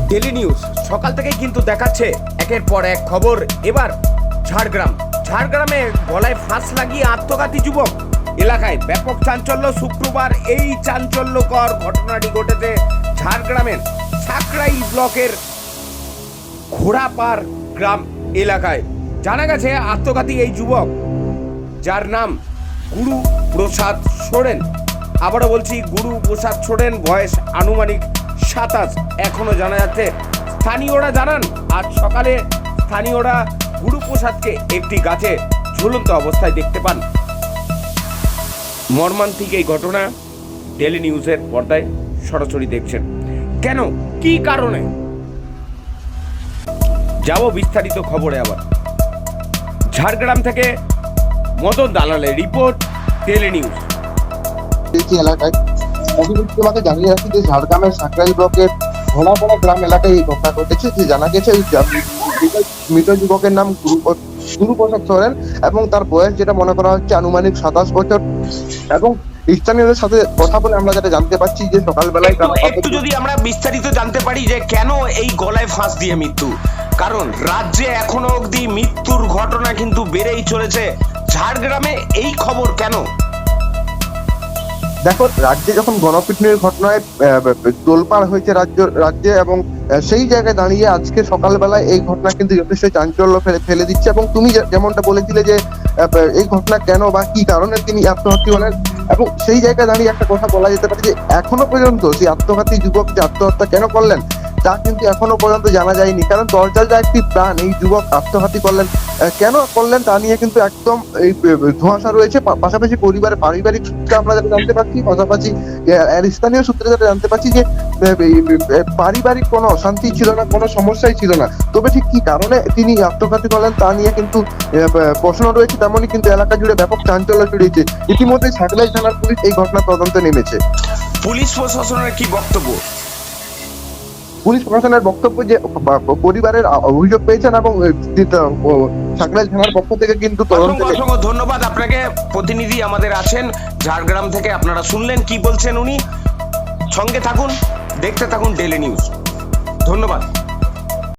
Daily news সকাল থেকেই কিন্তু দেখাচ্ছে একের পর এক খবর। এবার ঝাড়গ্রামে গলায় ফাঁস লাগিয়ে আত্মঘাতী যুবক। এলাকায় ব্যাপক চাঞ্চল্য। শুক্রবার এই চাঞ্চল্যকর ঘটনাটি ঘটেছে ঝাড়গ্রামের সাকরাই ব্লকের ঘোড়াপাড় গ্রাম এলাকায়। জানা গেছে আত্মঘাতী এই যুবক, যার নাম গুরু প্রসাদ সোরেন। আবারও বলছি, গুরু প্রসাদ সোরেন, বয়স আনুমানিক 27। এখনো জানা যাচ্ছে। স্থানীয়রা জানান, আজ সকালে স্থানীয়রা গুরু প্রসাদকে একটি গাছে ঝুলন্ত অবস্থায় দেখতে পান। মর্মান্তিক এই ঘটনা ডেলি নিউজের পর্দায় সরাসরি দেখছেন। কেন, কি কারণে, যাব বিস্তারিত খবরে। আবার ঝাড়গ্রাম থেকে মদন দালালের রিপোর্ট, ডেলি নিউজ। এলাকায় তোমাকে জানিয়ে রাখি যে ঝাড়গ্রামের সাকরাইল ব্লকের ঘোড়াপাড়া গ্রাম এলাকায় এই ঘটনা ঘটেছে। যে জানা গেছে মৃত যুবকের নাম গুরু প্রসাদ সোরেন এবং তার বয়স যেটা মনে করা হচ্ছে আনুমানিক 27 বছর। এবং স্থানীয়দের সাথে কথা বলে আমরা যেটা জানতে পারছি যে সকালবেলায় একটু যদি আমরা বিস্তারিত জানতে পারি যে কেন এই গলায় ফাঁস দিয়ে মৃত্যু। কারণ রাজ্যে এখনো অবধি মৃত্যুর ঘটনা কিন্তু বেড়েই চলেছে। ঝাড়গ্রামে এই খবর কেন? দেখো, রাজ্যে যখন গণপিটুনির ঘটনায় তোলপাড় হয়েছে রাজ্যে এবং সেই জায়গায় দাঁড়িয়ে আজকে সকালবেলায় এই ঘটনা কিন্তু যথেষ্ট চাঞ্চল্য ফেলে দিচ্ছে। এবং তুমি যেমনটা বলেছিলে যে এই ঘটনা কেন বা কি কারণে তিনি আত্মঘাতী হলেন, এবং সেই জায়গায় দাঁড়িয়ে একটা কথা বলা যেতে পারে যে এখনো পর্যন্ত সেই আত্মঘাতী যুবক যে আত্মহত্যা কেন করলেন তা কিন্তু এখনো পর্যন্ত জানা যায়নি। কারণ দরজার একটি প্রাণ এই যুবক আত্মঘাতী করলেন, কেন করলেন তা নিয়ে কিন্তু একদম এই ধোঁয়াশা রয়েছে। পাশাপাশি পরিবারের পারিবারিক সূত্রে আমরা যেটা জানতে পারছি, পাশাপাশি স্থানীয় সূত্রে যেটা জানতে পারছি যে পারিবারিক কোনো অশান্তি ছিল না, কোনো সমস্যাই ছিল না। তবে ঠিক কি কারণে তিনি আত্মঘাতী করলেন তা নিয়ে কিন্তু প্রশ্ন রয়েছে। তেমনই কিন্তু এলাকা জুড়ে ব্যাপক চাঞ্চল্য ছড়িয়েছে। ইতিমধ্যে সাকরাইল থানার পুলিশ এই ঘটনার তদন্তে নেমেছে। পুলিশ প্রশাসনের কি বক্তব্য? পুলিশ প্রশাসনের বক্তব্য যে পরিবারের অভিযোগ পেয়েছেন এবং সাকরাইল থানার পক্ষ থেকে কিন্তু অসংখ্য ধন্যবাদ আপনাকে। প্রতিনিধি আমাদের আছেন ঝাড়গ্রাম থেকে, আপনারা শুনলেন কি বলছেন উনি। সঙ্গে থাকুন, দেখতে থাকুন ডেলি নিউজ। ধন্যবাদ।